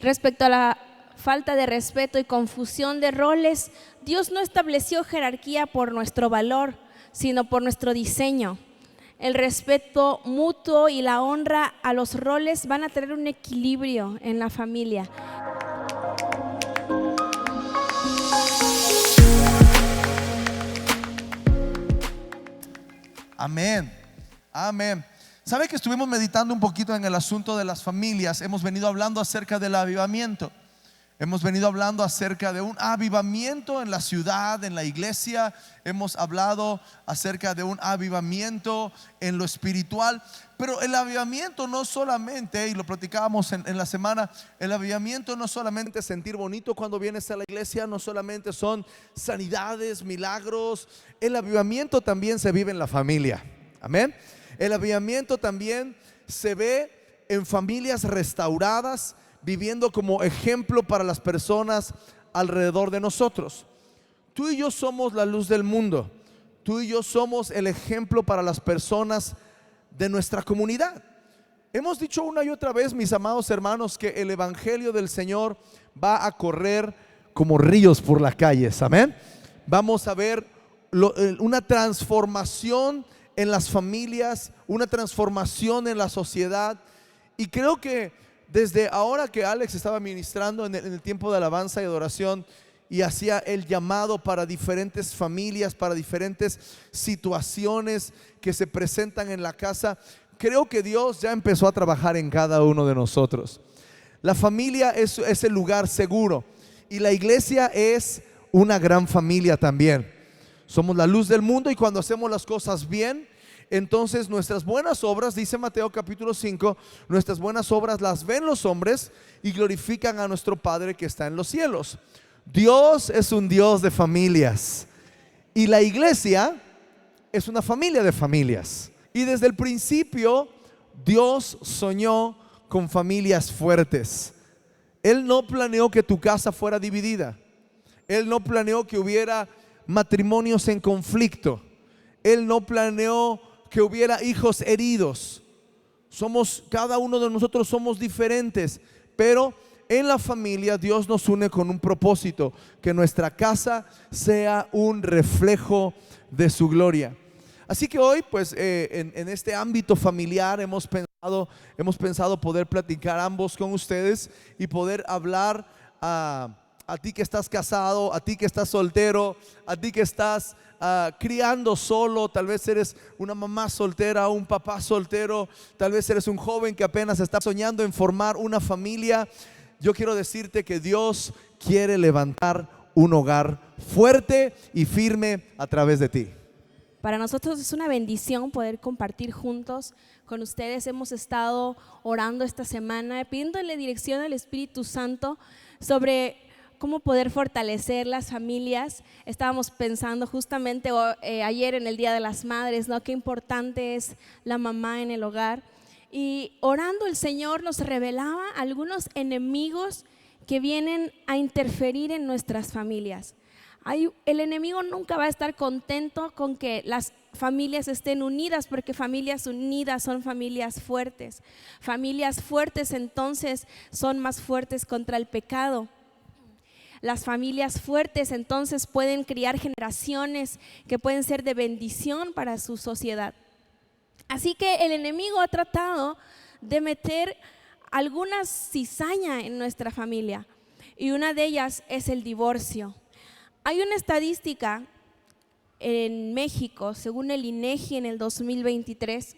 respecto a la falta de respeto y confusión de roles, Dios no estableció jerarquía por nuestro valor, sino por nuestro diseño. El respeto mutuo y la honra a los roles van a tener un equilibrio en la familia. Amén, amén. ¿Sabe que estuvimos meditando un poquito en el asunto de las familias? Hemos venido hablando acerca del avivamiento. Hemos venido hablando acerca de un avivamiento en la ciudad, en la iglesia. Hemos hablado acerca de un avivamiento en lo espiritual. Pero el avivamiento no solamente, y lo platicábamos en la semana, el avivamiento no solamente es sentir bonito cuando vienes a la iglesia, no solamente son sanidades, milagros. El avivamiento también se vive en la familia. Amén. El avivamiento también se ve en familias restauradas, viviendo como ejemplo para las personas alrededor de nosotros. Tú y yo somos la luz del mundo. Tú y yo somos el ejemplo para las personas de nuestra comunidad. Hemos dicho una y otra vez, mis amados hermanos, que el evangelio del Señor va a correr como ríos por las calles. Amén. Vamos a ver una transformación en las familias, una transformación en la sociedad. Y creo que desde ahora que Alex estaba ministrando en el tiempo de alabanza y adoración y hacía el llamado para diferentes familias, para diferentes situaciones que se presentan en la casa, creo que Dios ya empezó a trabajar en cada uno de nosotros. La familia es el lugar seguro y la iglesia es una gran familia también. Somos la luz del mundo y cuando hacemos las cosas bien, entonces nuestras buenas obras, dice Mateo capítulo 5, nuestras buenas obras las ven los hombres y glorifican a nuestro Padre que está en los cielos. Dios es un Dios de familias y la iglesia es una familia de familias. Y desde el principio Dios soñó con familias fuertes. Él no planeó que tu casa fuera dividida. Él no planeó que hubiera matrimonios en conflicto. Él no planeó que hubiera hijos heridos. Cada uno de nosotros somos diferentes, pero en la familia Dios nos une con un propósito: que nuestra casa sea un reflejo de su gloria. Así que hoy, pues en este ámbito familiar hemos pensado poder platicar ambos con ustedes y poder hablar a ti que estás casado, a ti que estás soltero, a ti que estás criando solo. Tal vez eres una mamá soltera, un papá soltero, tal vez eres un joven que apenas está soñando en formar una familia. Yo quiero decirte que Dios quiere levantar un hogar fuerte y firme a través de ti. Para nosotros es una bendición poder compartir juntos con ustedes. Hemos estado orando esta semana, pidiéndole dirección al Espíritu Santo sobre cómo poder fortalecer las familias. Estábamos pensando justamente ayer en el Día de las Madres, ¿no? Qué importante es la mamá en el hogar. Y orando, el Señor nos revelaba algunos enemigos que vienen a interferir en nuestras familias. El enemigo nunca va a estar contento con que las familias estén unidas, porque familias unidas son familias fuertes. Familias fuertes entonces son más fuertes contra el pecado. Las familias fuertes entonces pueden criar generaciones que pueden ser de bendición para su sociedad. Así que el enemigo ha tratado de meter alguna cizaña en nuestra familia, y una de ellas es el divorcio. Hay una estadística en México, según el INEGI en el 2023,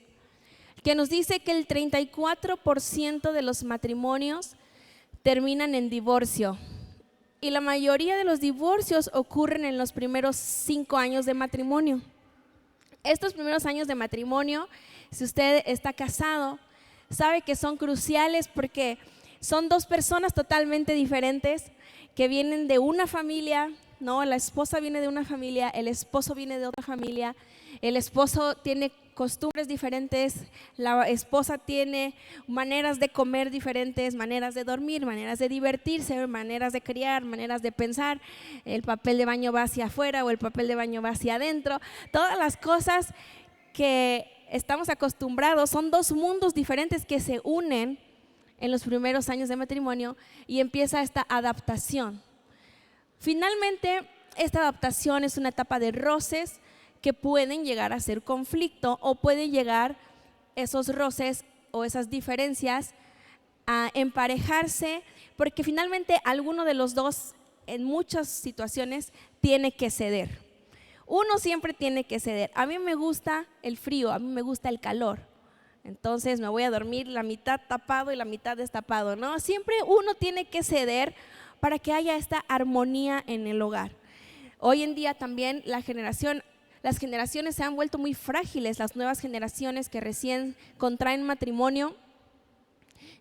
que nos dice que el 34% de los matrimonios terminan en divorcio. Y la mayoría de los divorcios ocurren en los primeros 5 años de matrimonio. Estos primeros años de matrimonio, si usted está casado, sabe que son cruciales porque son dos personas totalmente diferentes que vienen de una familia, ¿no? La esposa viene de una familia, el esposo viene de otra familia, el esposo tiene costumbres diferentes, la esposa tiene maneras de comer diferentes, maneras de dormir, maneras de divertirse, maneras de criar, maneras de pensar. El papel de baño va hacia afuera o el papel de baño va hacia adentro. Todas las cosas que estamos acostumbrados son dos mundos diferentes que se unen en los primeros años de matrimonio y empieza esta adaptación. Finalmente, esta adaptación es una etapa de roces que pueden llegar a ser conflicto o pueden llegar esos roces o esas diferencias a emparejarse, porque finalmente alguno de los dos en muchas situaciones tiene que ceder. Uno siempre tiene que ceder. A mí me gusta el frío, a mí me gusta el calor. Entonces me voy a dormir la mitad tapado y la mitad destapado, ¿no? Siempre uno tiene que ceder para que haya esta armonía en el hogar. Hoy en día también las generaciones se han vuelto muy frágiles. Las nuevas generaciones que recién contraen matrimonio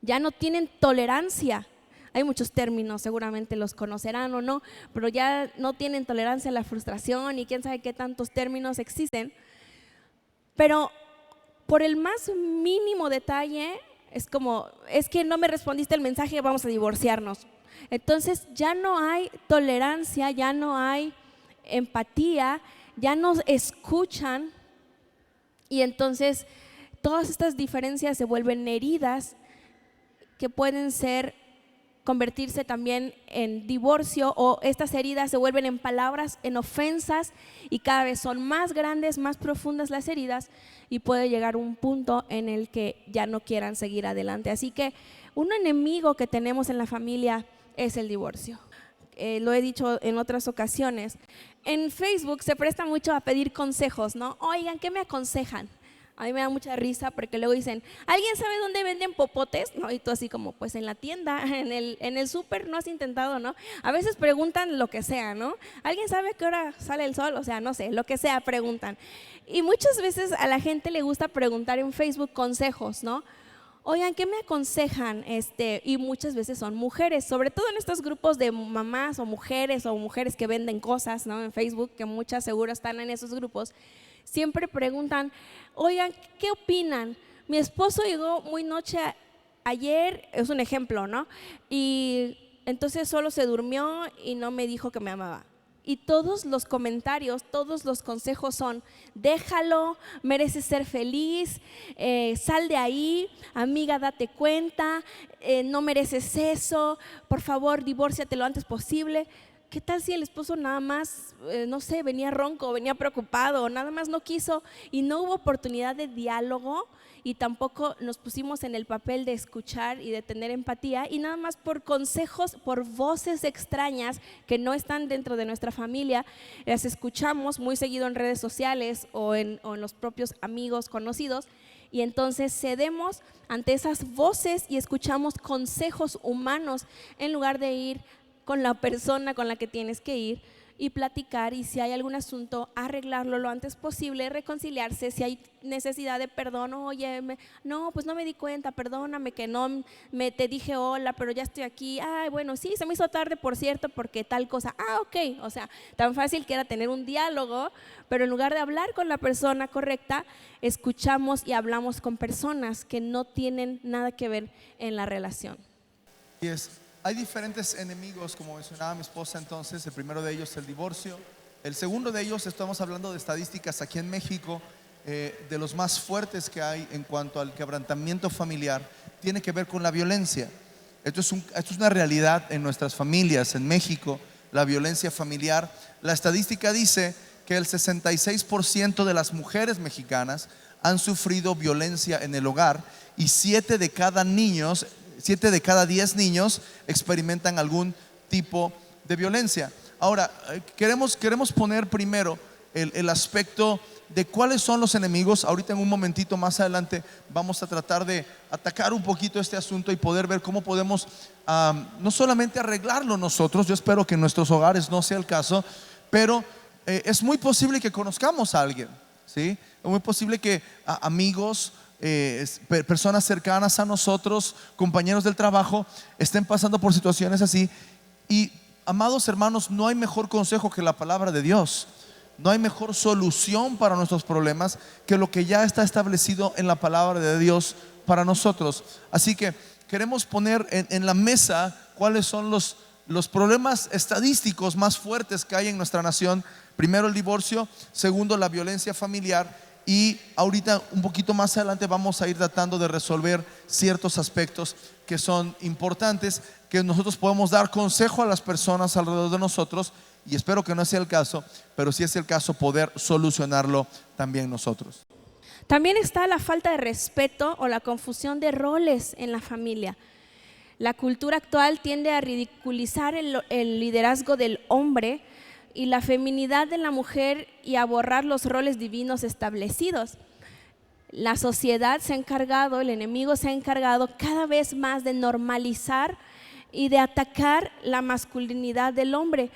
ya no tienen tolerancia. Hay muchos términos, seguramente los conocerán o no, pero ya no tienen tolerancia a la frustración y quién sabe qué tantos términos existen. Pero por el más mínimo detalle es como, es que no me respondiste el mensaje, vamos a divorciarnos. Entonces ya no hay tolerancia, ya no hay empatía, ya no escuchan y entonces todas estas diferencias se vuelven heridas que pueden convertirse también en divorcio, o estas heridas se vuelven en palabras, en ofensas, y cada vez son más grandes, más profundas las heridas, y puede llegar un punto en el que ya no quieran seguir adelante. Así que un enemigo que tenemos en la familia es el divorcio. Lo he dicho en otras ocasiones. En Facebook se presta mucho a pedir consejos, ¿no? Oigan, ¿qué me aconsejan? A mí me da mucha risa porque luego dicen, ¿alguien sabe dónde venden popotes? ¿No? Y tú así como, pues en la tienda, en el súper, ¿no has intentado, no? A veces preguntan lo que sea, ¿no? ¿Alguien sabe a qué hora sale el sol? O sea, no sé, lo que sea preguntan. Y muchas veces a la gente le gusta preguntar en Facebook consejos, ¿no? Oigan, ¿qué me aconsejan? Y muchas veces son mujeres, sobre todo en estos grupos de mamás o mujeres que venden cosas, ¿no? En Facebook, que muchas seguro están en esos grupos. Siempre preguntan, oigan, ¿qué opinan? Mi esposo llegó muy noche ayer, es un ejemplo, ¿no? Y entonces solo se durmió y no me dijo que me amaba. Y todos los comentarios, todos los consejos son, déjalo, mereces ser feliz, sal de ahí, amiga, date cuenta, no mereces eso, por favor, divórciate lo antes posible. ¿Qué tal si el esposo nada más, no sé, venía ronco, venía preocupado, nada más no quiso y no hubo oportunidad de diálogo y tampoco nos pusimos en el papel de escuchar y de tener empatía, y nada más por consejos, por voces extrañas que no están dentro de nuestra familia, las escuchamos muy seguido en redes sociales o en los propios amigos conocidos, y entonces cedemos ante esas voces y escuchamos consejos humanos en lugar de ir con la persona con la que tienes que ir y platicar, y si hay algún asunto, arreglarlo lo antes posible, reconciliarse. Si hay necesidad de perdón, oye, no, pues no me di cuenta, perdóname que no te dije hola, pero ya estoy aquí. Ay, bueno, sí, se me hizo tarde, por cierto, porque tal cosa. Ok, o sea, tan fácil que era tener un diálogo, pero en lugar de hablar con la persona correcta, escuchamos y hablamos con personas que no tienen nada que ver en la relación. Hay diferentes enemigos, como mencionaba mi esposa entonces. El primero de ellos es el divorcio. El segundo de ellos, estamos hablando de estadísticas aquí en México, de los más fuertes que hay en cuanto al quebrantamiento familiar, tiene que ver con la violencia. Esto es una realidad en nuestras familias en México, la violencia familiar. La estadística dice que el 66% de las mujeres mexicanas han sufrido violencia en el hogar, y 7 de cada 10 niños experimentan algún tipo de violencia. Ahora, queremos poner primero el aspecto de cuáles son los enemigos. Ahorita en un momentito más adelante vamos a tratar de atacar un poquito este asunto y poder ver cómo podemos no solamente arreglarlo nosotros. Yo espero que en nuestros hogares no sea el caso, pero es muy posible que conozcamos a alguien, ¿sí? Es muy posible que amigos, personas cercanas a nosotros, compañeros del trabajo, estén pasando por situaciones así. Y amados hermanos, no hay mejor consejo que la palabra de Dios. No hay mejor solución para nuestros problemas que lo que ya está establecido en la palabra de Dios para nosotros. Así que queremos poner en la mesa cuáles son los problemas estadísticos más fuertes que hay en nuestra nación. Primero, el divorcio. Segundo, la violencia familiar. y ahorita un poquito más adelante vamos a ir tratando de resolver ciertos aspectos que son importantes, que nosotros podemos dar consejo a las personas alrededor de nosotros, y espero que no sea el caso, pero si es el caso, poder solucionarlo también nosotros. También está la falta de respeto o la confusión de roles en la familia. La cultura actual tiende a ridiculizar el liderazgo del hombre y la feminidad de la mujer y a borrar los roles divinos establecidos. La sociedad se ha encargado, el enemigo se ha encargado cada vez más de normalizar y de atacar la masculinidad del hombre,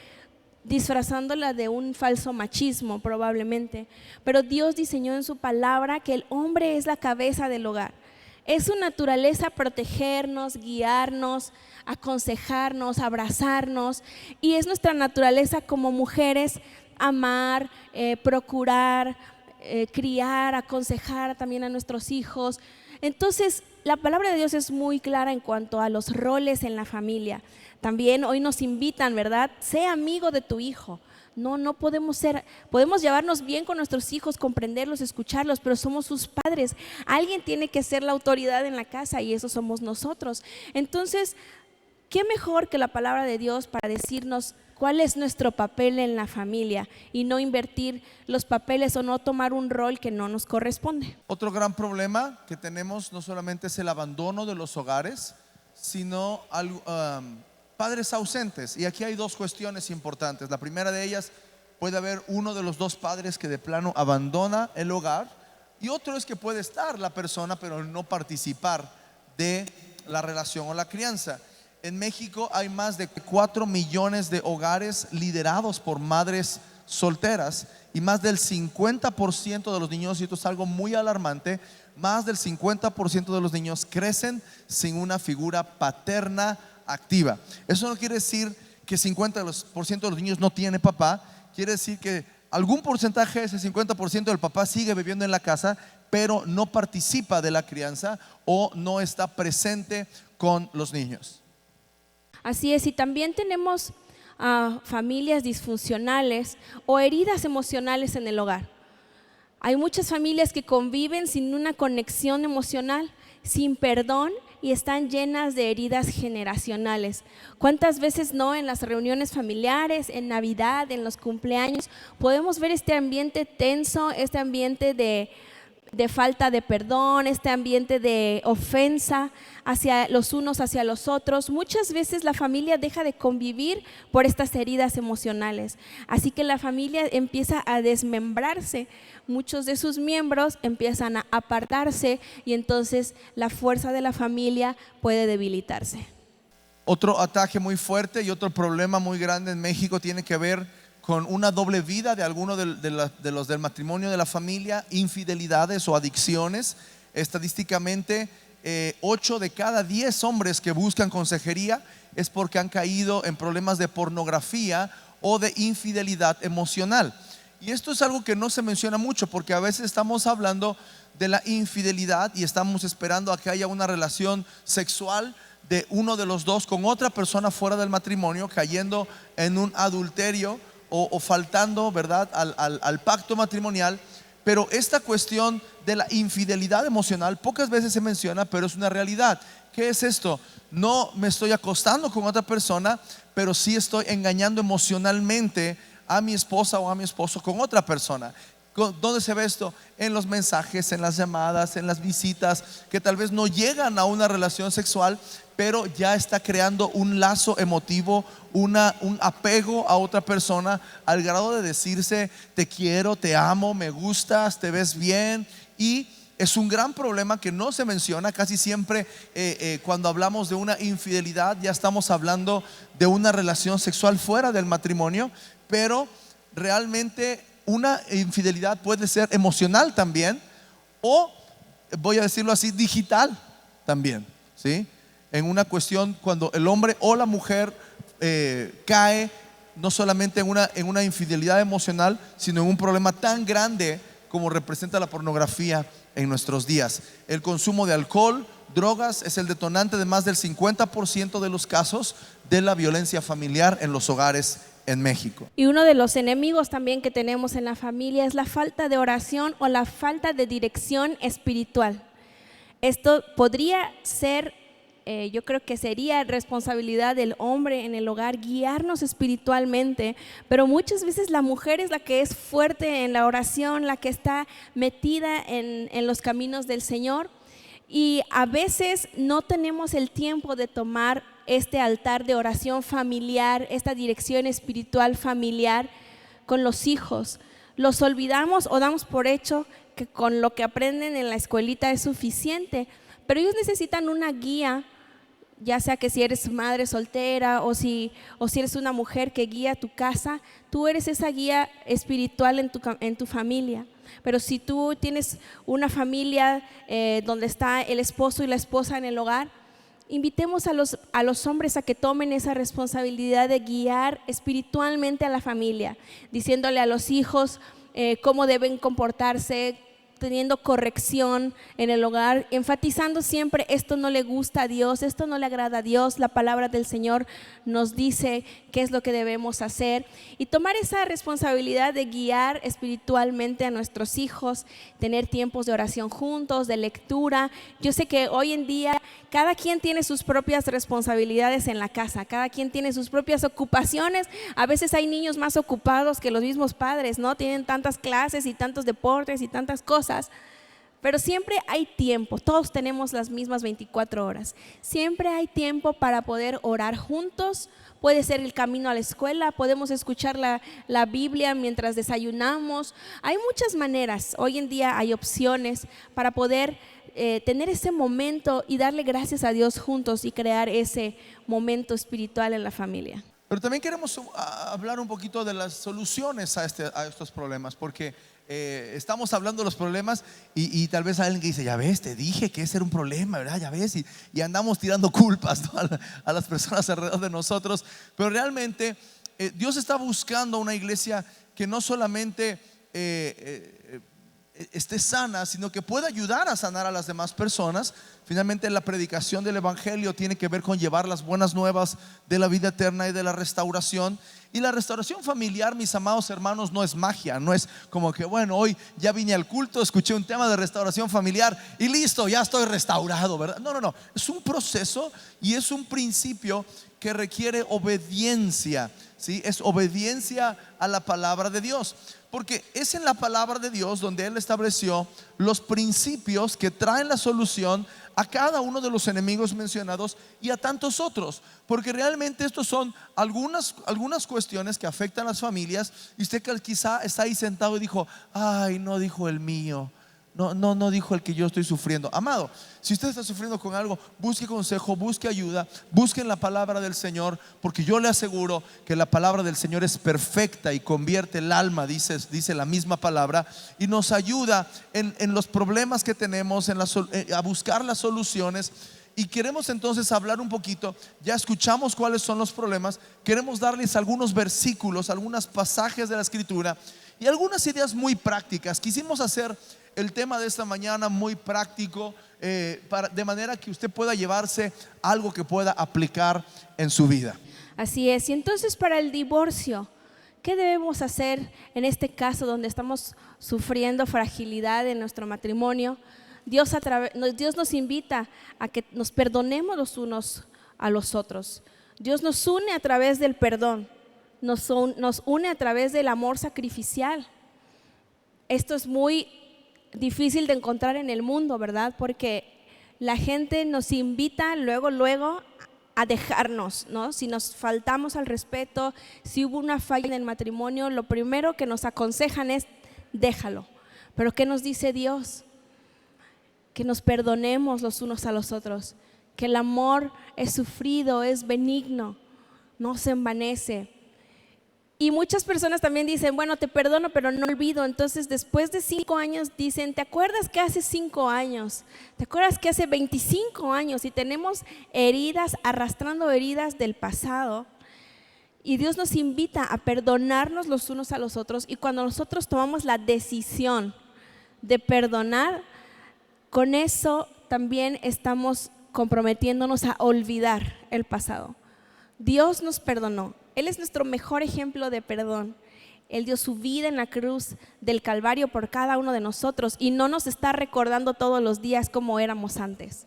disfrazándola de un falso machismo probablemente. Pero Dios diseñó en su palabra que el hombre es la cabeza del hogar. Es su naturaleza protegernos, guiarnos, aconsejarnos, abrazarnos, y es nuestra naturaleza como mujeres amar, procurar, criar, aconsejar también a nuestros hijos. Entonces, la palabra de Dios es muy clara en cuanto a los roles en la familia. También hoy nos invitan, ¿verdad? Sé amigo de tu hijo. No podemos llevarnos bien con nuestros hijos, comprenderlos, escucharlos, pero somos sus padres. Alguien tiene que ser la autoridad en la casa y eso somos nosotros. Entonces, ¿qué mejor que la palabra de Dios para decirnos cuál es nuestro papel en la familia y no invertir los papeles o no tomar un rol que no nos corresponde? Otro gran problema que tenemos no solamente es el abandono de los hogares, sino padres ausentes. Y aquí hay dos cuestiones importantes. La primera de ellas, puede haber uno de los dos padres que de plano abandona el hogar, y otro es que puede estar la persona pero no participar de la relación o la crianza. En México hay más de 4 millones de hogares liderados por madres solteras, y más del 50% de los niños, y esto es algo muy alarmante, más del 50% de los niños crecen sin una figura paterna activa. Eso no quiere decir que 50% de los niños no tiene papá, quiere decir que algún porcentaje de ese 50% del papá sigue viviendo en la casa, pero no participa de la crianza o no está presente con los niños. Así es, y también tenemos familias disfuncionales o heridas emocionales en el hogar. Hay muchas familias que conviven sin una conexión emocional, sin perdón, y están llenas de heridas generacionales. ¿Cuántas veces no en las reuniones familiares, en Navidad, en los cumpleaños, podemos ver este ambiente tenso, este ambiente de falta de perdón, este ambiente de ofensa hacia los unos, hacia los otros? Muchas veces la familia deja de convivir por estas heridas emocionales, así que la familia empieza a desmembrarse, muchos de sus miembros empiezan a apartarse, y entonces la fuerza de la familia puede debilitarse. Otro ataque muy fuerte y otro problema muy grande en México tiene que ver con una doble vida de algunos de los del matrimonio, de la familia, infidelidades o adicciones. Estadísticamente, 8 de cada 10 hombres que buscan consejería es porque han caído en problemas de pornografía o de infidelidad emocional. Y esto es algo que no se menciona mucho, porque a veces estamos hablando de la infidelidad y estamos esperando a que haya una relación sexual de uno de los dos con otra persona fuera del matrimonio, cayendo en un adulterio o faltando, ¿verdad?, al pacto matrimonial. Pero esta cuestión de la infidelidad emocional pocas veces se menciona, pero es una realidad. ¿Qué es esto? No me estoy acostando con otra persona, pero sí estoy engañando emocionalmente a mi esposa o a mi esposo con otra persona. ¿Dónde se ve esto? En los mensajes, en las llamadas, en las visitas, que tal vez no llegan a una relación sexual, pero ya está creando un lazo emotivo, un apego a otra persona, al grado de decirse te quiero, te amo, me gustas, te ves bien. Y es un gran problema que no se menciona. Casi siempre cuando hablamos de una infidelidad ya estamos hablando de una relación sexual fuera del matrimonio, pero realmente una infidelidad puede ser emocional también, o voy a decirlo así, digital también, ¿sí? En una cuestión cuando el hombre o la mujer cae no solamente en una infidelidad emocional, sino en un problema tan grande como representa la pornografía en nuestros días. El consumo de alcohol, drogas es el detonante de más del 50% de los casos de la violencia familiar en los hogares en México. Y uno de los enemigos también que tenemos en la familia es la falta de oración o la falta de dirección espiritual. Esto podría ser, yo creo que sería responsabilidad del hombre en el hogar guiarnos espiritualmente, pero muchas veces la mujer es la que es fuerte en la oración, la que está metida en los caminos del Señor, y a veces no tenemos el tiempo de tomar este altar de oración familiar, esta dirección espiritual familiar con los hijos. Los olvidamos o damos por hecho que con lo que aprenden en la escuelita es suficiente, pero ellos necesitan una guía, ya sea que si eres madre soltera o si eres una mujer que guía tu casa, tú eres esa guía espiritual en tu familia. Pero si tú tienes una familia donde está el esposo y la esposa en el hogar, invitemos a los hombres a que tomen esa responsabilidad de guiar espiritualmente a la familia, diciéndole a los hijos cómo deben comportarse, teniendo corrección en el hogar, enfatizando siempre: esto no le gusta a Dios, esto no le agrada a Dios, la palabra del Señor nos dice qué es lo que debemos hacer, y tomar esa responsabilidad de guiar espiritualmente a nuestros hijos, tener tiempos de oración juntos, de lectura. Yo sé que hoy en día cada quien tiene sus propias responsabilidades en la casa, cada quien tiene sus propias ocupaciones. A veces hay niños más ocupados que los mismos padres, ¿no? Tienen tantas clases y tantos deportes y tantas cosas, pero siempre hay tiempo. Todos tenemos las mismas 24 horas. Siempre hay tiempo para poder orar juntos. Puede ser el camino a la escuela, podemos escuchar la Biblia mientras desayunamos. Hay muchas maneras, hoy en día hay opciones para poder tener ese momento y darle gracias a Dios juntos y crear ese momento espiritual en la familia. Pero también queremos hablar un poquito de las soluciones a estos problemas, porque estamos hablando de los problemas y tal vez hay alguien que dice: ya ves, te dije que ese era un problema, ¿verdad? Ya ves, y andamos tirando culpas, ¿no? a las personas alrededor de nosotros. Pero realmente Dios está buscando una iglesia que no solamente esté sana, sino que pueda ayudar a sanar a las demás personas. Finalmente, la predicación del evangelio tiene que ver con llevar las buenas nuevas de la vida eterna y de la restauración. Y la restauración familiar, mis amados hermanos, no es magia, no es como que bueno, hoy ya vine al culto, escuché un tema de restauración familiar y listo, ya estoy restaurado, ¿verdad? No, es un proceso y es un principio que requiere obediencia, ¿sí? Es obediencia a la palabra de Dios, porque es en la palabra de Dios donde Él estableció los principios que traen la solución a cada uno de los enemigos mencionados y a tantos otros, porque realmente estos son algunas cuestiones que afectan a las familias. Y usted quizá está ahí sentado y dijo: ay, no dijo el mío, no dijo el que yo estoy sufriendo. Amado, si usted está sufriendo con algo, busque consejo, busque ayuda, busque en la palabra del Señor, porque yo le aseguro que la palabra del Señor es perfecta y convierte el alma, dice la misma palabra, y nos ayuda en los problemas que tenemos, a buscar las soluciones. Y queremos entonces hablar un poquito. Ya escuchamos cuáles son los problemas. Queremos darles algunos versículos, algunos pasajes de la Escritura y algunas ideas muy prácticas. Quisimos hacer el tema de esta mañana muy práctico, de manera que usted pueda llevarse algo que pueda aplicar en su vida. Así es. Y entonces, para el divorcio, ¿qué debemos hacer en este caso donde estamos sufriendo fragilidad en nuestro matrimonio? Dios nos invita a que nos perdonemos los unos a los otros. Dios nos une a través del perdón, nos une a través del amor sacrificial. Esto es muy difícil de encontrar en el mundo, ¿verdad? Porque la gente nos invita luego a dejarnos, ¿no? Si nos faltamos al respeto, si hubo una falla en el matrimonio, lo primero que nos aconsejan es: déjalo. Pero ¿qué nos dice Dios? Que nos perdonemos los unos a los otros, que el amor es sufrido, es benigno, no se envanece. Y muchas personas también dicen: bueno, te perdono, pero no olvido. Entonces, después de 5 años dicen: ¿te acuerdas que hace 5 años? ¿Te acuerdas que hace 25 años? Y tenemos heridas, arrastrando heridas del pasado. Y Dios nos invita a perdonarnos los unos a los otros. Y cuando nosotros tomamos la decisión de perdonar, con eso también estamos comprometiéndonos a olvidar el pasado. Dios nos perdonó. Él es nuestro mejor ejemplo de perdón. Él dio su vida en la cruz del Calvario por cada uno de nosotros y no nos está recordando todos los días como éramos antes.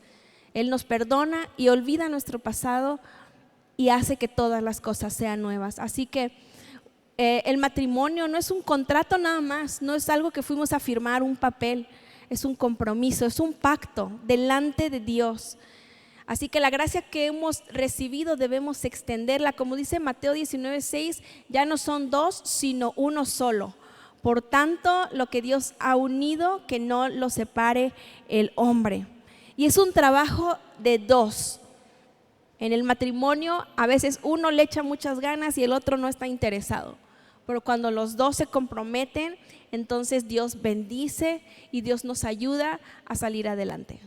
Él nos perdona y olvida nuestro pasado y hace que todas las cosas sean nuevas. Así que el matrimonio no es un contrato nada más, no es algo que fuimos a firmar, un papel, es un compromiso, es un pacto delante de Dios. Así que la gracia que hemos recibido debemos extenderla. Como dice Mateo 19:6, ya no son dos, sino uno solo. Por tanto, lo que Dios ha unido, que no lo separe el hombre. Y es un trabajo de dos. En el matrimonio a veces uno le echa muchas ganas y el otro no está interesado. Pero cuando los dos se comprometen, entonces Dios bendice y Dios nos ayuda a salir adelante.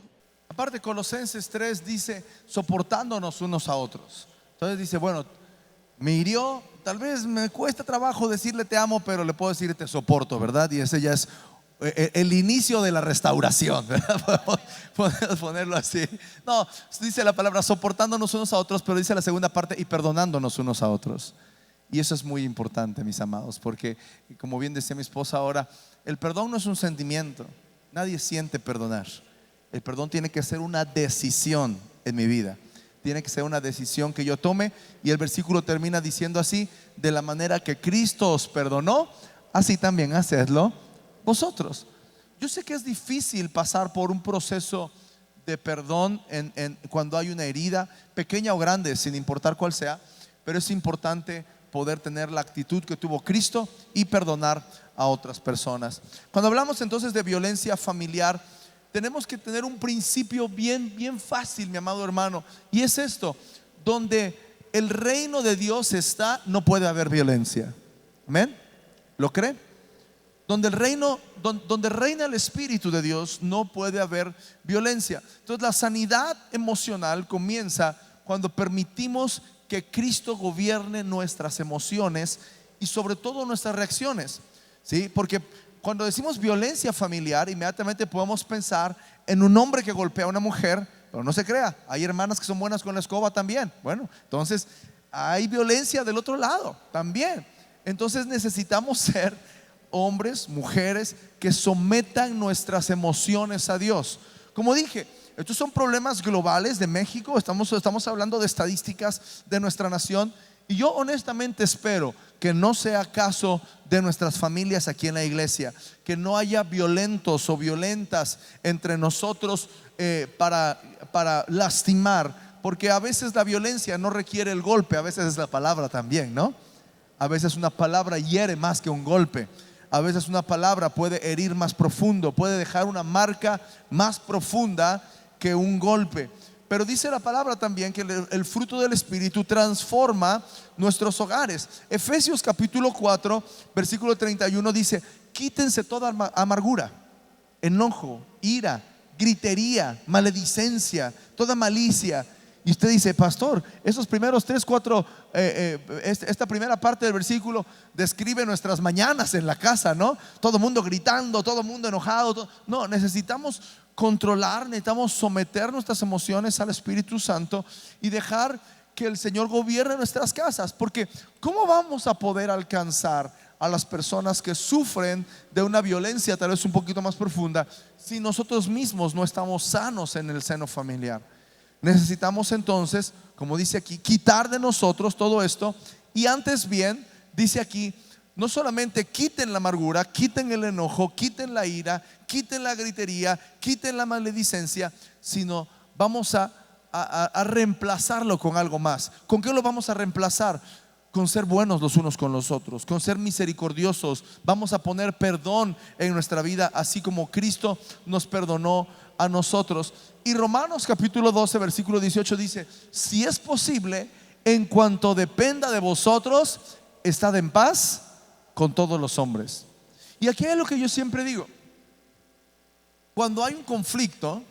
Aparte, Colosenses 3 dice soportándonos unos a otros. Entonces dice, bueno, me hirió, tal vez me cuesta trabajo decirle te amo, pero le puedo decir te soporto, ¿verdad? Y ese ya es el inicio de la restauración, ¿verdad? Podemos ponerlo así. No, dice la palabra soportándonos unos a otros, pero dice la segunda parte y perdonándonos unos a otros. Y eso es muy importante, mis amados, porque como bien decía mi esposa ahora, el perdón no es un sentimiento. Nadie siente perdonar. El perdón tiene que ser una decisión en mi vida. Tiene que ser una decisión que yo tome. Y el versículo termina diciendo así: de la manera que Cristo os perdonó, así también hacedlo vosotros. Yo sé que es difícil pasar por un proceso de perdón cuando hay una herida, pequeña o grande, sin importar cuál sea. Pero es importante poder tener la actitud que tuvo Cristo y perdonar a otras personas. Cuando hablamos entonces de violencia familiar, tenemos que tener un principio bien fácil, mi amado hermano, y es esto: donde el reino de Dios está, no puede haber violencia. ¿Amén? ¿Lo cree? Donde reina el Espíritu de Dios, no puede haber violencia. Entonces la sanidad emocional comienza cuando permitimos que Cristo gobierne nuestras emociones y sobre todo nuestras reacciones, ¿sí? Porque cuando decimos violencia familiar, inmediatamente podemos pensar en un hombre que golpea a una mujer, pero no se crea, hay hermanas que son buenas con la escoba también. Bueno, entonces hay violencia del otro lado también. Entonces necesitamos ser hombres, mujeres que sometan nuestras emociones a Dios. Como dije, estos son problemas globales de México. Estamos hablando de estadísticas de nuestra nación. Y yo honestamente espero que no sea caso de nuestras familias aquí en la iglesia, que no haya violentos o violentas entre nosotros para lastimar, porque a veces la violencia no requiere el golpe, a veces es la palabra también, ¿no? A veces una palabra hiere más que un golpe. A veces una palabra puede herir más profundo, puede dejar una marca más profunda que un golpe. Pero dice la palabra también que el fruto del Espíritu transforma nuestros hogares. Efesios capítulo 4 versículo 31 dice: quítense toda amargura, enojo, ira, gritería, maledicencia, toda malicia. Y usted dice: pastor, esos primeros 3, 4 esta primera parte del versículo describe nuestras mañanas en la casa, ¿no? Todo el mundo gritando, todo el mundo enojado. No, necesitamos controlar, necesitamos someter nuestras emociones al Espíritu Santo y dejar que el Señor gobierne nuestras casas. Porque ¿cómo vamos a poder alcanzar a las personas que sufren de una violencia tal vez un poquito más profunda si nosotros mismos no estamos sanos en el seno familiar? Necesitamos entonces, como dice aquí, quitar de nosotros todo esto. Y antes bien, dice aquí, no solamente quiten la amargura, quiten el enojo, quiten la ira, quiten la gritería, quiten la maledicencia, sino vamos a reemplazarlo con algo más. ¿Con qué lo vamos a reemplazar? Con ser buenos los unos con los otros, con ser misericordiosos. Vamos a poner perdón en nuestra vida, así como Cristo nos perdonó a nosotros. Y Romanos capítulo 12 versículo 18 dice: si es posible, en cuanto dependa de vosotros, estad en paz con todos los hombres. Y aquí es lo que yo siempre digo: cuando hay un conflicto,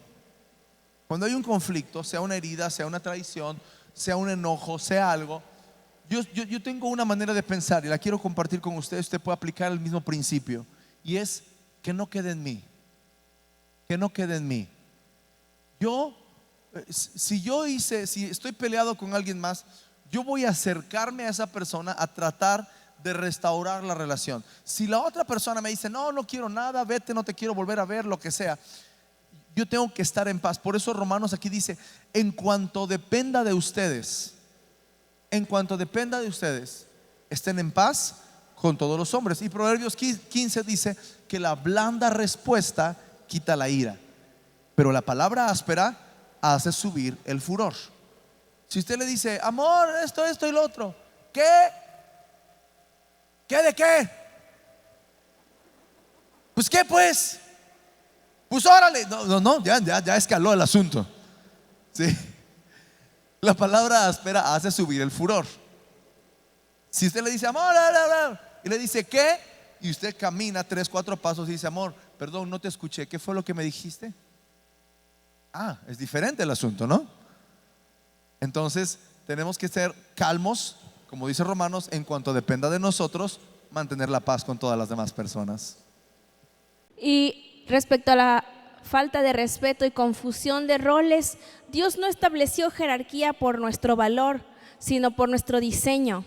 sea una herida, sea una traición, sea un enojo, sea algo, yo tengo una manera de pensar y la quiero compartir con ustedes. Usted puede aplicar el mismo principio, y es que no quede en mí, que no quede en mí. Yo Si estoy peleado con alguien más, yo voy a acercarme a esa persona a tratar de restaurar la relación. Si la otra persona me dice, no, no quiero nada, vete, no te quiero volver a ver, lo que sea, yo tengo que estar en paz. Por eso Romanos aquí dice, en cuanto dependa de ustedes, estén en paz con todos los hombres. Y Proverbios 15 dice que la blanda respuesta quita la ira, pero la palabra áspera hace subir el furor. Si usted le dice, amor, esto y lo otro, ¿qué? ¿Qué de qué? Pues qué pues. Pues órale. No, ya escaló el asunto. ¿Sí? La palabra áspera hace subir el furor. Si usted le dice, amor, y le dice, ¿qué? Y usted camina 3, 4 pasos y dice, amor, perdón, no te escuché, ¿qué fue lo que me dijiste? Es diferente el asunto, ¿no? Entonces tenemos que ser calmos, como dice Romanos, en cuanto dependa de nosotros, mantener la paz con todas las demás personas. Y respecto a la falta de respeto y confusión de roles, Dios no estableció jerarquía por nuestro valor, sino por nuestro diseño.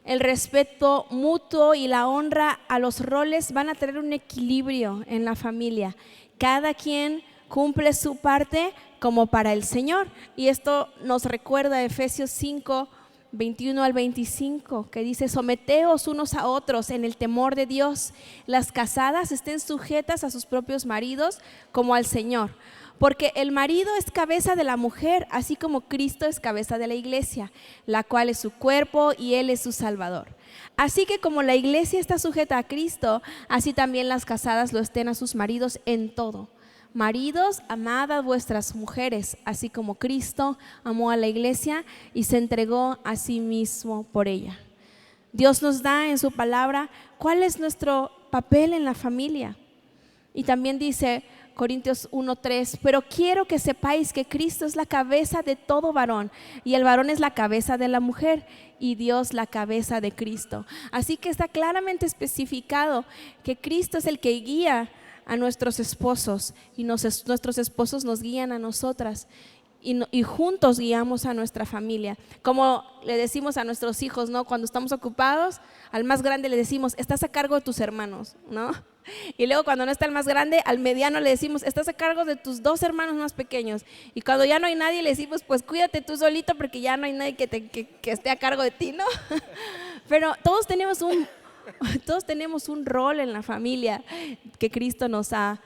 El respeto mutuo y la honra a los roles van a tener un equilibrio en la familia. Cada quien cumple su parte como para el Señor. Y esto nos recuerda Efesios 5, 21 al 25, que dice: someteos unos a otros en el temor de Dios. Las casadas estén sujetas a sus propios maridos como al Señor. Porque el marido es cabeza de la mujer, así como Cristo es cabeza de la iglesia, la cual es su cuerpo y Él es su Salvador. Así que como la iglesia está sujeta a Cristo, así también las casadas lo estén a sus maridos en todo. Maridos, amad a vuestras mujeres, así como Cristo amó a la iglesia y se entregó a sí mismo por ella. Dios nos da en su palabra cuál es nuestro papel en la familia. Y también dice Corintios 1:3, pero quiero que sepáis que Cristo es la cabeza de todo varón, y el varón es la cabeza de la mujer, y Dios la cabeza de Cristo. Así que está claramente especificado que Cristo es el que guía a nuestros esposos, y nuestros esposos nos guían a nosotras, y juntos guiamos a nuestra familia. Como le decimos a nuestros hijos, ¿no? Cuando estamos ocupados, al más grande le decimos: estás a cargo de tus hermanos, ¿no? Y luego cuando no está el más grande, al mediano le decimos: estás a cargo de tus 2 hermanos más pequeños. Y cuando ya no hay nadie, le decimos: pues cuídate tú solito, porque ya no hay nadie que esté a cargo de ti, ¿no? Pero todos tenemos un rol en la familia que Cristo nos ha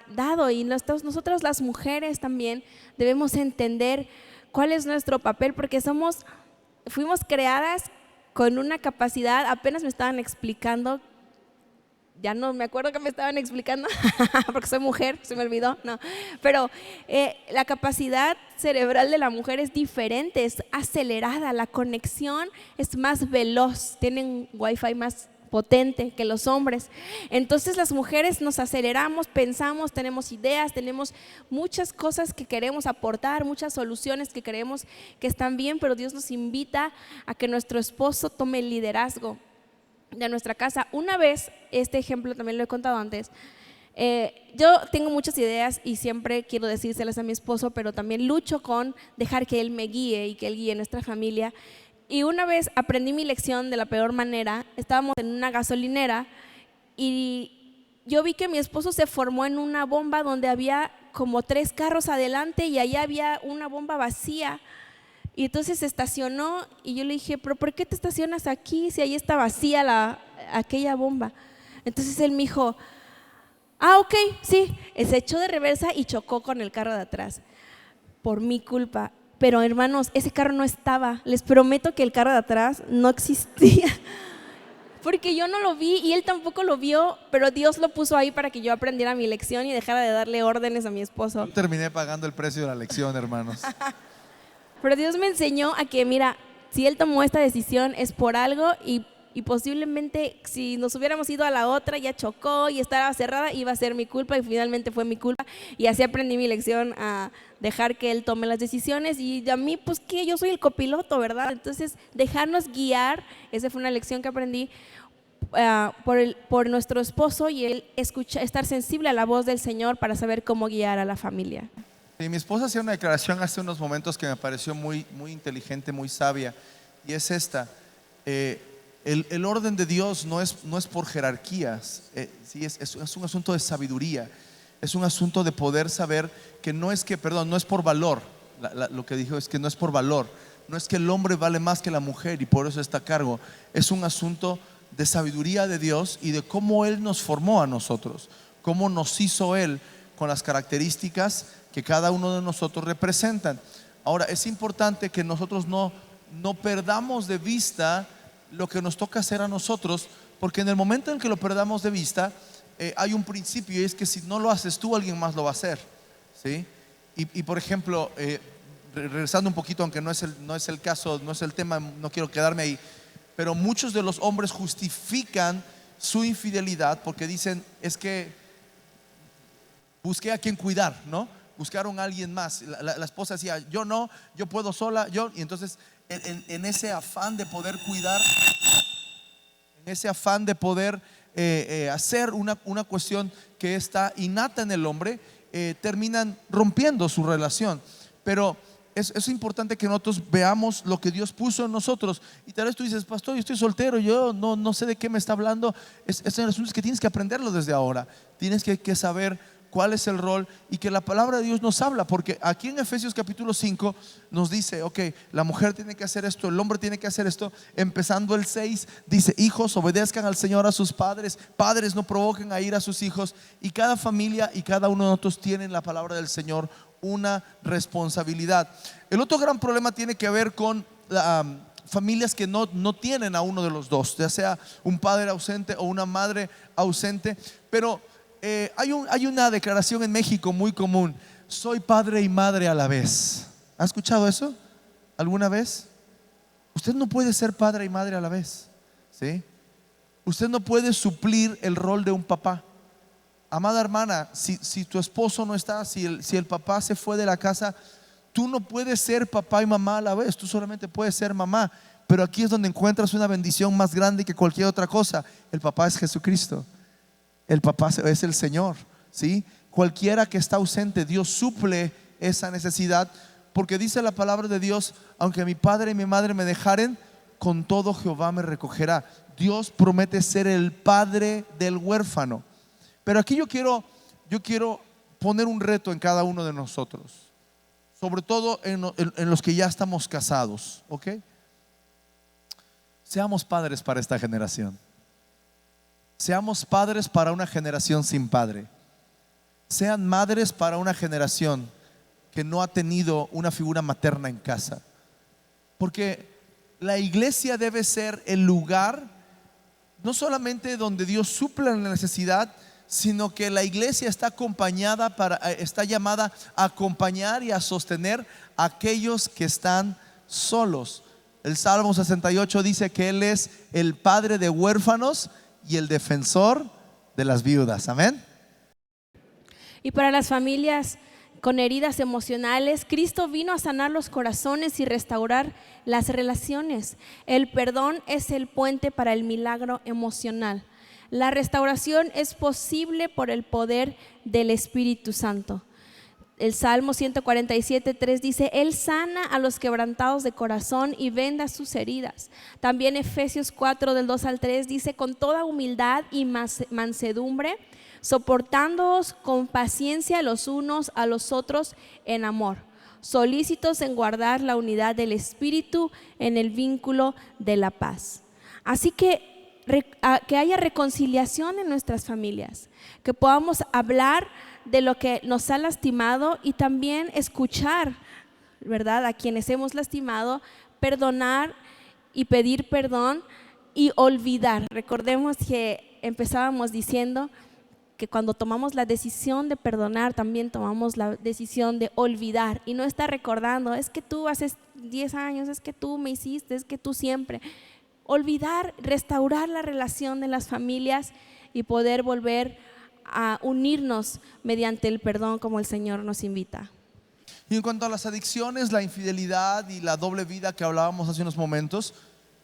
dado, y nosotras las mujeres también debemos entender cuál es nuestro papel, porque fuimos creadas con una capacidad. Apenas me estaban explicando, ya no me acuerdo que me estaban explicando porque soy mujer, se me olvidó, no, pero la capacidad cerebral de la mujer es diferente, es acelerada, la conexión es más veloz, tienen wifi más potente que los hombres. Entonces las mujeres nos aceleramos, pensamos, tenemos ideas, tenemos muchas cosas que queremos aportar, muchas soluciones que creemos que están bien, pero Dios nos invita a que nuestro esposo tome el liderazgo de nuestra casa. Una vez, este ejemplo también lo he contado antes, yo tengo muchas ideas y siempre quiero decírselas a mi esposo, pero también lucho con dejar que él me guíe y que él guíe nuestra familia. Y una vez aprendí mi lección de la peor manera. Estábamos en una gasolinera y yo vi que mi esposo se formó en una bomba donde había como 3 carros adelante y allá había una bomba vacía. Y entonces se estacionó y yo le dije: pero ¿por qué te estacionas aquí si ahí está vacía aquella bomba? Entonces él me dijo: ok, sí. Se echó de reversa y chocó con el carro de atrás por mi culpa. Pero hermanos, ese carro no estaba. Les prometo que el carro de atrás no existía, porque yo no lo vi y él tampoco lo vio, pero Dios lo puso ahí para que yo aprendiera mi lección y dejara de darle órdenes a mi esposo. Yo terminé pagando el precio de la lección, hermanos. Pero Dios me enseñó a que, mira, si Él tomó esta decisión es por algo, y posiblemente si nos hubiéramos ido a la otra, ya chocó y estaba cerrada, iba a ser mi culpa, y finalmente fue mi culpa. Y así aprendí mi lección, a dejar que Él tome las decisiones, y a mí pues que yo soy el copiloto, ¿verdad? Entonces dejarnos guiar, esa fue una lección que aprendí por nuestro esposo, y él estar sensible a la voz del Señor para saber cómo guiar a la familia. Sí, mi esposa hacía una declaración hace unos momentos que me pareció muy, muy inteligente, muy sabia, y es esta. El orden de Dios no es por jerarquías, sí, es un asunto de sabiduría, es un asunto de poder saber que no es que, perdón, no es por valor. Lo que dijo es que no es por valor, no es que el hombre vale más que la mujer y por eso está a cargo. Es un asunto de sabiduría de Dios y de cómo Él nos formó a nosotros, cómo nos hizo Él con las características que cada uno de nosotros representan. Ahora, es importante que nosotros no perdamos de vista lo que nos toca hacer a nosotros, porque en el momento en que lo perdamos de vista, hay un principio, y es que si no lo haces tú, alguien más lo va a hacer, ¿sí? Y por ejemplo, regresando un poquito, aunque no es el caso, no es el tema, no quiero quedarme ahí, pero muchos de los hombres justifican su infidelidad porque dicen, es que busqué a quien cuidar, ¿no? Buscaron a alguien más. La esposa decía, yo no, yo puedo sola, y entonces en ese afán de poder cuidar, en ese afán de poder hacer una cuestión que está innata en el hombre, terminan rompiendo su relación. Pero es importante que nosotros veamos lo que Dios puso en nosotros. Y tal vez tú dices, pastor, yo estoy soltero, yo no sé de qué me está hablando. Es que tienes que aprenderlo desde ahora. Tienes que saber cuál es el rol y que la palabra de Dios nos habla, porque aquí en Efesios capítulo 5 nos dice, ok, la mujer tiene que hacer esto, el hombre tiene que hacer esto. Empezando el 6 dice, hijos, obedezcan al Señor a sus padres, padres, no provoquen a ira a sus hijos. Y cada familia y cada uno de nosotros tiene en la palabra del Señor una responsabilidad. El otro gran problema tiene que ver con familias que no tienen a uno de los dos, ya sea un padre ausente o una madre ausente. Pero hay una declaración en México muy común: soy padre y madre a la vez. ¿Ha escuchado eso alguna vez? Usted no puede ser padre y madre a la vez, ¿sí? Usted no puede suplir el rol de un papá. Amada hermana, si tu esposo no está, si el papá se fue de la casa, tú no puedes ser papá y mamá a la vez. Tú solamente puedes ser mamá. Pero aquí es donde encuentras una bendición más grande que cualquier otra cosa. El papá es Jesucristo. El papá es el Señor, ¿sí? Cualquiera que está ausente, Dios suple esa necesidad, porque dice la palabra de Dios, aunque mi padre y mi madre me dejaren, con todo Jehová me recogerá. Dios promete ser el padre del huérfano. Pero aquí yo quiero poner un reto en cada uno de nosotros, sobre todo en los que ya estamos casados, ¿ok? Seamos padres para esta generación. Seamos padres para una generación sin padre. Sean madres para una generación que no ha tenido una figura materna en casa. Porque la iglesia debe ser el lugar no solamente donde Dios suple la necesidad, sino que la iglesia está llamada a acompañar y a sostener a aquellos que están solos. El Salmo 68 dice que Él es el padre de huérfanos y el defensor de las viudas. Amén. Y para las familias con heridas emocionales, Cristo vino a sanar los corazones y restaurar las relaciones. El perdón es el puente para el milagro emocional. La restauración es posible por el poder del Espíritu Santo. El Salmo 147:3 dice, Él sana a los quebrantados de corazón y venda sus heridas. También Efesios 4 del 2 al 3 dice, con toda humildad y mansedumbre, soportándoos con paciencia los unos a los otros en amor, solícitos en guardar la unidad del Espíritu en el vínculo de la paz. Así que haya reconciliación en nuestras familias, que podamos hablar de lo que nos ha lastimado y también escuchar, ¿verdad?, a quienes hemos lastimado, perdonar y pedir perdón y olvidar. Recordemos que empezábamos diciendo que cuando tomamos la decisión de perdonar, también tomamos la decisión de olvidar y no estar recordando, es que tú hace 10 años, es que tú me hiciste, es que tú siempre. Olvidar, restaurar la relación de las familias y poder volver a unirnos mediante el perdón como el Señor nos invita. Y en cuanto a las adicciones, la infidelidad y la doble vida que hablábamos hace unos momentos,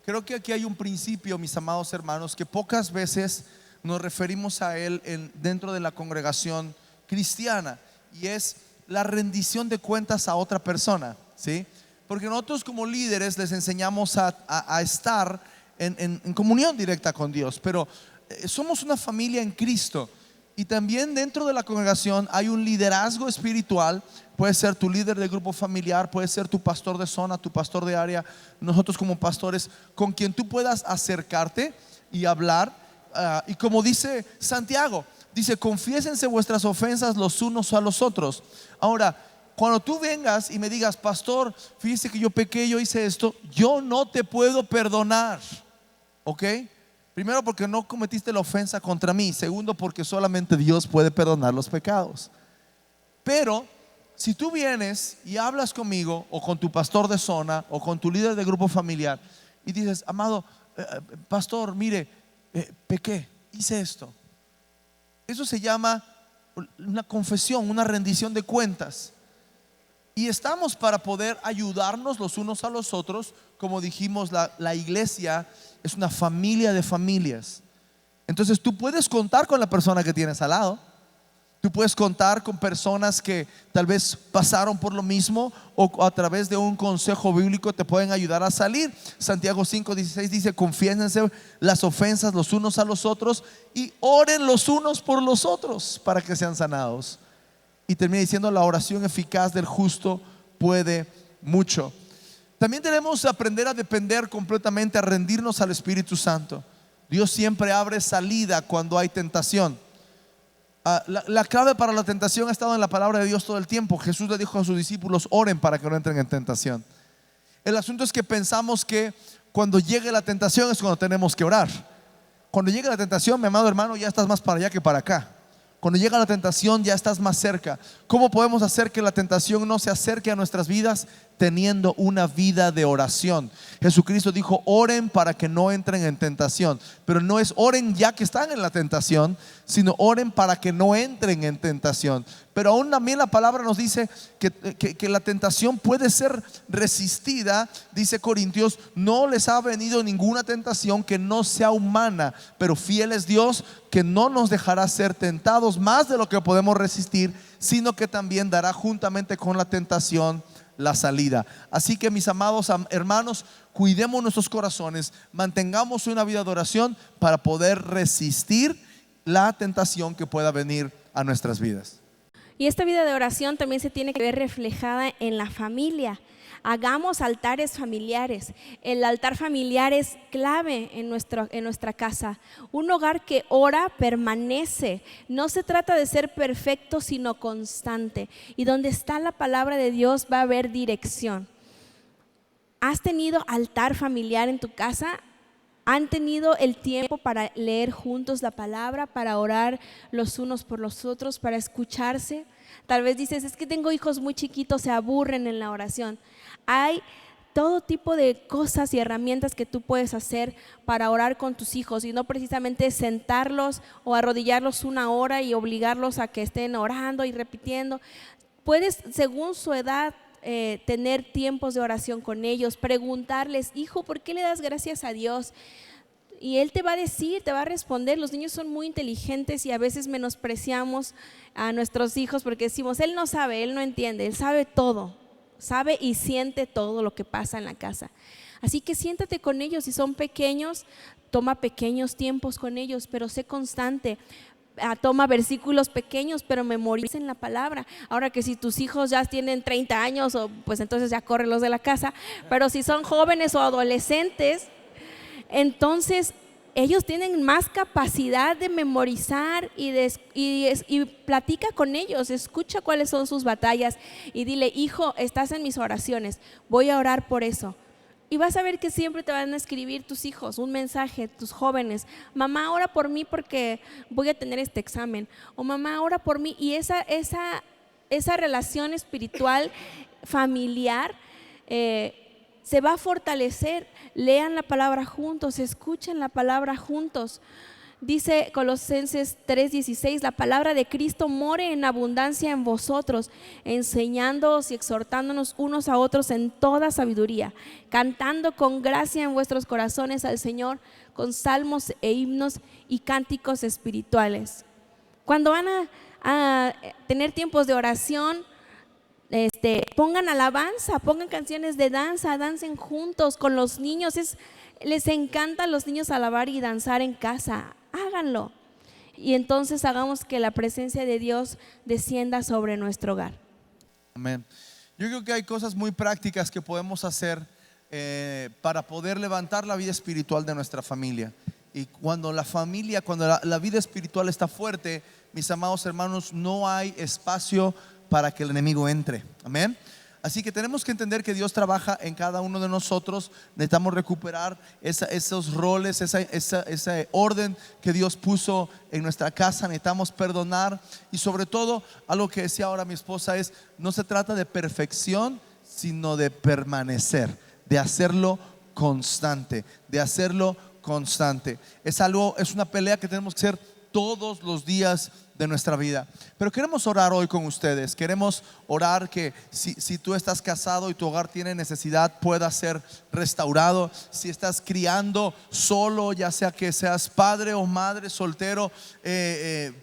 creo que aquí hay un principio, mis amados hermanos, que pocas veces nos referimos a él dentro de la congregación cristiana, y es la rendición de cuentas a otra persona, ¿sí? Porque nosotros como líderes les enseñamos a estar en comunión directa con Dios, pero somos una familia en Cristo. Y también dentro de la congregación hay un liderazgo espiritual. Puede ser tu líder de grupo familiar, puede ser tu pastor de zona, tu pastor de área, nosotros como pastores, con quien tú puedas acercarte y hablar. Y como dice Santiago, dice: confiésense vuestras ofensas los unos a los otros. Ahora, cuando tú vengas y me digas: pastor, fíjese que yo pequé, yo hice esto, yo no te puedo perdonar, ¿ok? Primero, porque no cometiste la ofensa contra mí. Segundo, porque solamente Dios puede perdonar los pecados. Pero si tú vienes y hablas conmigo, o con tu pastor de zona, o con tu líder de grupo familiar, y dices: amado pastor, mire, pequé, hice esto. Eso se llama una confesión, una rendición de cuentas. Y estamos para poder ayudarnos los unos a los otros. Como dijimos, la iglesia es una familia de familias. Entonces tú puedes contar con la persona que tienes al lado. Tú puedes contar con personas que tal vez pasaron por lo mismo, o a través de un consejo bíblico te pueden ayudar a salir. Santiago 5:16 dice: confiésense las ofensas los unos a los otros y oren los unos por los otros para que sean sanados. Y termina diciendo: la oración eficaz del justo puede mucho. También tenemos que aprender a depender completamente, a rendirnos al Espíritu Santo. Dios siempre abre salida cuando hay tentación. La clave para la tentación ha estado en la palabra de Dios todo el tiempo. Jesús le dijo a sus discípulos: oren para que no entren en tentación. El asunto es que pensamos que cuando llegue la tentación es cuando tenemos que orar. Cuando llegue la tentación, mi amado hermano, ya estás más para allá que para acá. Cuando llega la tentación ya estás más cerca. ¿Cómo podemos hacer que la tentación no se acerque a nuestras vidas? Teniendo una vida de oración. Jesucristo dijo: oren para que no entren en tentación. Pero no es oren ya que están en la tentación, sino oren para que no entren en tentación. Pero aún también la palabra nos dice que la tentación puede ser resistida. Dice Corintios: no les ha venido ninguna tentación que no sea humana, pero fiel es Dios, que no nos dejará ser tentados más de lo que podemos resistir, sino que también dará juntamente con la tentación la salida. Así que, mis amados hermanos, cuidemos nuestros corazones, mantengamos una vida de oración para poder resistir la tentación que pueda venir a nuestras vidas. Y esta vida de oración también se tiene que ver reflejada en la familia. Hagamos altares familiares. El altar familiar es clave en nuestra casa. Un hogar que ora permanece. No se trata de ser perfecto, sino constante. Y donde está la palabra de Dios va a haber dirección. ¿Has tenido altar familiar en tu casa? ¿Han tenido el tiempo para leer juntos la palabra, para orar los unos por los otros, para escucharse? Tal vez dices: es que tengo hijos muy chiquitos, se aburren en la oración. Hay todo tipo de cosas y herramientas que tú puedes hacer para orar con tus hijos, y no precisamente sentarlos o arrodillarlos una hora y obligarlos a que estén orando y repitiendo. Puedes, según su edad, tener tiempos de oración con ellos, preguntarles: hijo, ¿por qué le das gracias a Dios? Y Él te va a decir, te va a responder. Los niños son muy inteligentes y a veces menospreciamos a nuestros hijos porque decimos: Él no sabe, Él no entiende. Él sabe todo, sabe y siente todo lo que pasa en la casa. Así que siéntate con ellos. Si son pequeños, toma pequeños tiempos con ellos, pero sé constante. Toma versículos pequeños, pero memoricen la palabra. Ahora, que si tus hijos ya tienen 30 años, pues entonces ya córrelos de la casa. Pero si son jóvenes o adolescentes, entonces ellos tienen más capacidad de memorizar y platica con ellos, escucha cuáles son sus batallas y dile: hijo, estás en mis oraciones, voy a orar por eso. Y vas a ver que siempre te van a escribir tus hijos un mensaje, tus jóvenes: mamá, ora por mí porque voy a tener este examen, o mamá, ora por mí. Y esa relación espiritual familiar se va a fortalecer. Lean la palabra juntos, escuchen la palabra juntos. Dice Colosenses 3:16: la palabra de Cristo more en abundancia en vosotros, enseñándoos y exhortándonos unos a otros en toda sabiduría, cantando con gracia en vuestros corazones al Señor con salmos e himnos y cánticos espirituales. Cuando van a tener tiempos de oración, Pongan alabanza, pongan canciones de danza, dancen juntos con los niños. Les encanta a los niños alabar y danzar en casa. Háganlo. Y entonces hagamos que la presencia de Dios descienda sobre nuestro hogar. Amén. Yo creo que hay cosas muy prácticas que podemos hacer para poder levantar la vida espiritual de nuestra familia. Y cuando la vida espiritual está fuerte, mis amados hermanos, no hay espacio para que el enemigo entre. Amén. Así que tenemos que entender que Dios trabaja en cada uno de nosotros. Necesitamos recuperar esos roles, ese orden que Dios puso en nuestra casa. Necesitamos perdonar. Y sobre todo, algo que decía ahora mi esposa es: no se trata de perfección, sino de permanecer, de hacerlo constante, Es una pelea que tenemos que hacer todos los días de nuestra vida. Pero queremos orar hoy con ustedes. Queremos orar que si tú estás casado y tu hogar tiene necesidad, pueda ser restaurado. Si estás criando solo, ya sea que seas padre o madre soltero,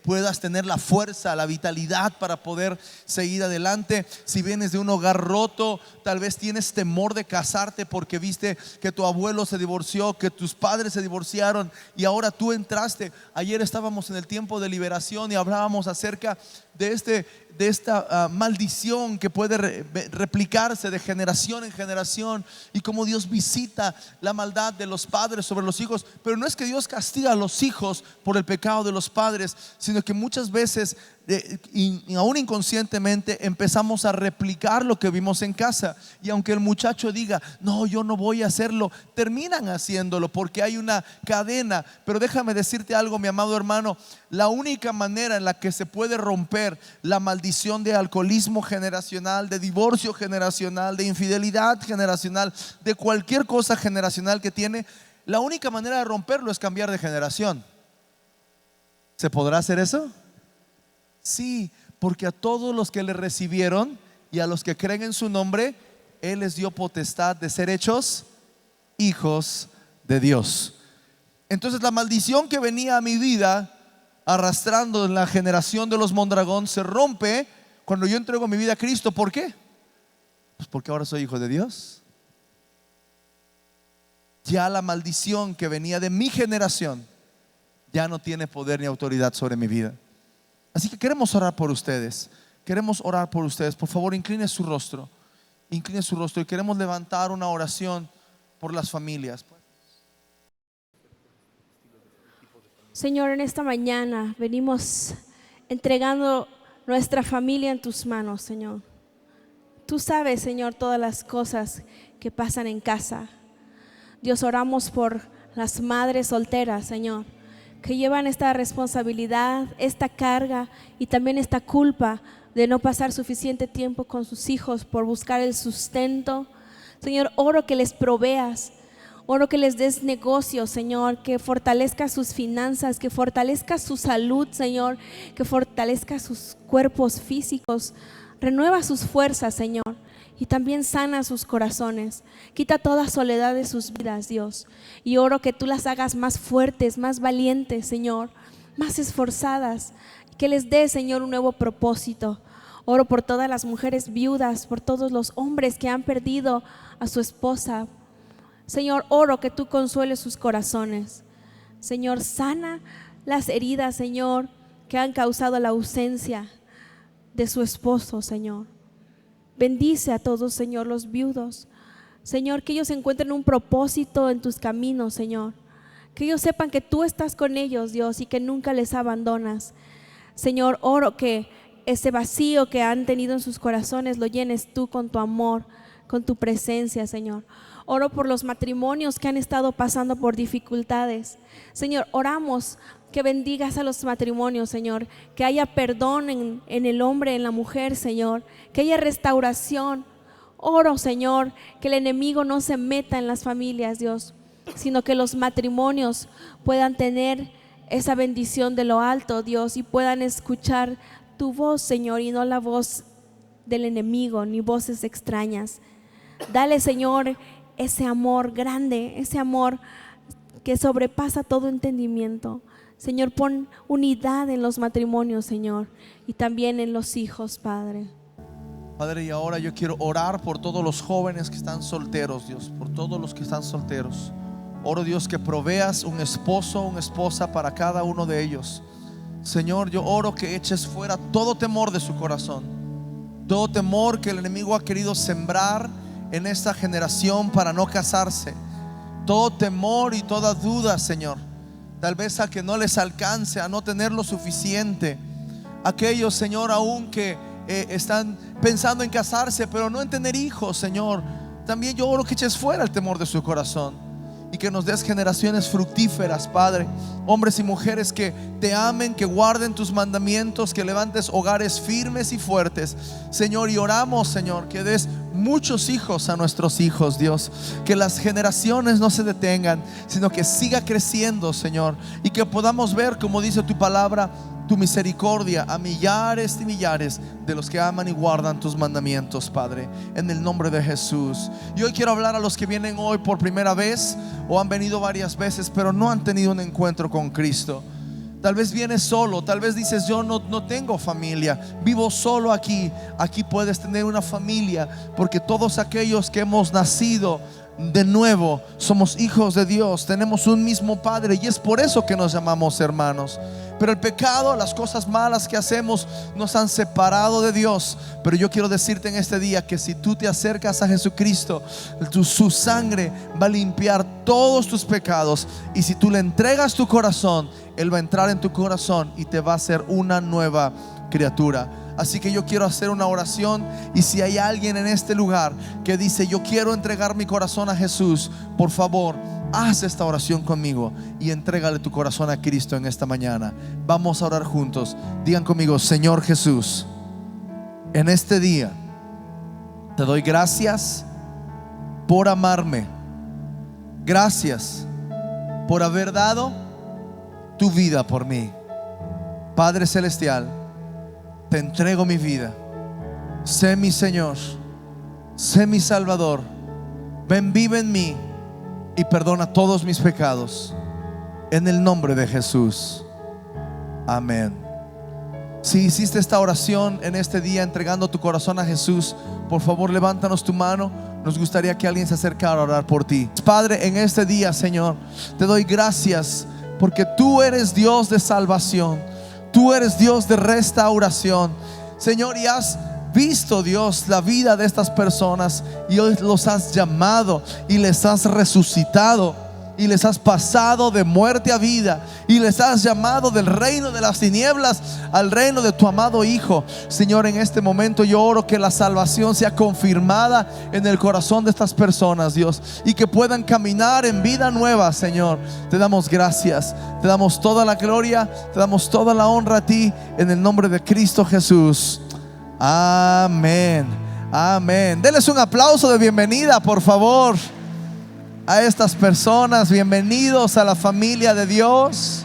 puedas tener la fuerza, la vitalidad para poder seguir adelante. Si vienes de un hogar roto, tal vez tienes temor de casarte porque viste que tu abuelo se divorció, que tus padres se divorciaron y ahora tú entraste. Ayer estábamos en el tiempo de liberación y hablábamos acerca de esta maldición que puede replicarse de generación en generación, y cómo Dios visita la maldad de los padres sobre los hijos. Pero no es que Dios castiga a los hijos por el pecado de los padres, sino que muchas veces y aún inconscientemente empezamos a replicar lo que vimos en casa, y aunque el muchacho diga no, yo no voy a hacerlo, terminan haciéndolo porque hay una cadena. Pero déjame decirte algo, mi amado hermano: la única manera en la que se puede romper la maldición de alcoholismo generacional, de divorcio generacional, de infidelidad generacional, de cualquier cosa generacional que tiene, la única manera de romperlo es cambiar de generación. ¿Se podrá hacer eso? Sí, porque a todos los que le recibieron y a los que creen en su nombre, Él les dio potestad de ser hechos hijos de Dios. Entonces la maldición que venía a mi vida arrastrando en la generación de los Mondragón se rompe cuando yo entrego mi vida a Cristo. ¿Por qué? Pues porque ahora soy hijo de Dios. Ya la maldición que venía de mi generación ya no tiene poder ni autoridad sobre mi vida. Así que queremos orar por ustedes. Por favor, incline su rostro y queremos levantar una oración por las familias. Señor, en esta mañana venimos entregando nuestra familia en tus manos, Señor. Tú sabes, Señor, todas las cosas que pasan en casa. Dios, oramos por las madres solteras, Señor, que llevan esta responsabilidad, esta carga y también esta culpa de no pasar suficiente tiempo con sus hijos por buscar el sustento. Señor, oro que les proveas, oro que les des negocios, Señor, que fortalezca sus finanzas, que fortalezca su salud, Señor, que fortalezca sus cuerpos físicos, renueva sus fuerzas, Señor, y también sana sus corazones. Quita toda soledad de sus vidas, Dios, y oro que tú las hagas más fuertes, más valientes, Señor, más esforzadas, que les dé, Señor, un nuevo propósito. Oro por todas las mujeres viudas, por todos los hombres que han perdido a su esposa. Señor, oro que tú consueles sus corazones. Señor, sana las heridas, Señor, que han causado la ausencia de su esposo, Señor. Bendice a todos, Señor, los viudos. Señor, que ellos encuentren un propósito en tus caminos, Señor. Que ellos sepan que tú estás con ellos, Dios, y que nunca les abandonas. Señor, oro que ese vacío que han tenido en sus corazones lo llenes tú con tu amor, con tu presencia, Señor. Oro por los matrimonios que han estado pasando por dificultades. Señor, oramos que bendigas a los matrimonios, Señor, que haya perdón en el hombre, en la mujer, Señor, que haya restauración. Oro, Señor, que el enemigo no se meta en las familias, Dios, sino que los matrimonios puedan tener esa bendición de lo alto, Dios, y puedan escuchar tu voz, Señor, y no la voz del enemigo, ni voces extrañas. Dale, Señor, ese amor grande, ese amor que sobrepasa todo entendimiento. Señor, pon unidad en los matrimonios, Señor, y también en los hijos, Padre. Padre, y ahora yo quiero orar por todos los jóvenes que están solteros, Dios, por todos los que están solteros. Oro, Dios, que proveas un esposo, una esposa para cada uno de ellos. Señor, yo oro que eches fuera todo temor de su corazón, todo temor que el enemigo ha querido sembrar en esta generación para no casarse, todo temor y toda duda, Señor, tal vez a que no les alcance, a no tener lo suficiente. Aquellos, Señor, aún que están pensando en casarse pero no en tener hijos, Señor, también yo oro que eches fuera el temor de su corazón y que nos des generaciones fructíferas, Padre, hombres y mujeres que te amen, que guarden tus mandamientos, que levantes hogares firmes y fuertes, Señor. Y oramos, Señor, que des muchos hijos a nuestros hijos, Dios, que las generaciones no se detengan, sino que siga creciendo, Señor, y que podamos ver, como dice tu palabra, tu misericordia a millares y millares de los que aman y guardan tus mandamientos, Padre, en el nombre de Jesús. Y hoy quiero hablar a los que vienen hoy por primera vez o han venido varias veces pero no han tenido un encuentro con Cristo. Tal vez vienes solo, tal vez dices: yo no tengo familia, vivo solo aquí. Aquí puedes tener una familia, porque todos aquellos que hemos nacido de nuevo somos hijos de Dios, tenemos un mismo Padre, y es por eso que nos llamamos hermanos. Pero el pecado, las cosas malas que hacemos, nos han separado de Dios. Pero yo quiero decirte en este día que si tú te acercas a Jesucristo, su sangre va a limpiar todos tus pecados. Y si tú le entregas tu corazón, Él va a entrar en tu corazón y te va a hacer una nueva criatura. Así que yo quiero hacer una oración, y si hay alguien en este lugar que dice: yo quiero entregar mi corazón a Jesús, por favor, haz esta oración conmigo y entrégale tu corazón a Cristo en esta mañana. Vamos a orar juntos. Digan conmigo: Señor Jesús, en este día te doy gracias por amarme. Gracias por haber dado tu vida por mí. Padre celestial, te entrego mi vida. Sé mi Señor, sé mi Salvador. Ven, vive en mí y perdona todos mis pecados, en el nombre de Jesús. Amén. Si hiciste esta oración en este día entregando tu corazón a Jesús, por favor levántanos tu mano. Nos gustaría que alguien se acercara a orar por ti. Padre, en este día, Señor, te doy gracias porque tú eres Dios de salvación, tú eres Dios de restauración, Señor, y has visto, Dios, la vida de estas personas y hoy los has llamado y les has resucitado y les has pasado de muerte a vida y les has llamado del reino de las tinieblas al reino de tu amado Hijo. Señor, en este momento yo oro que la salvación sea confirmada en el corazón de estas personas, Dios, y que puedan caminar en vida nueva. Señor, te damos gracias, te damos toda la gloria, te damos toda la honra a ti, en el nombre de Cristo Jesús. Amén. Amén. Denles un aplauso de bienvenida, por favor, a estas personas. Bienvenidos a la familia de Dios.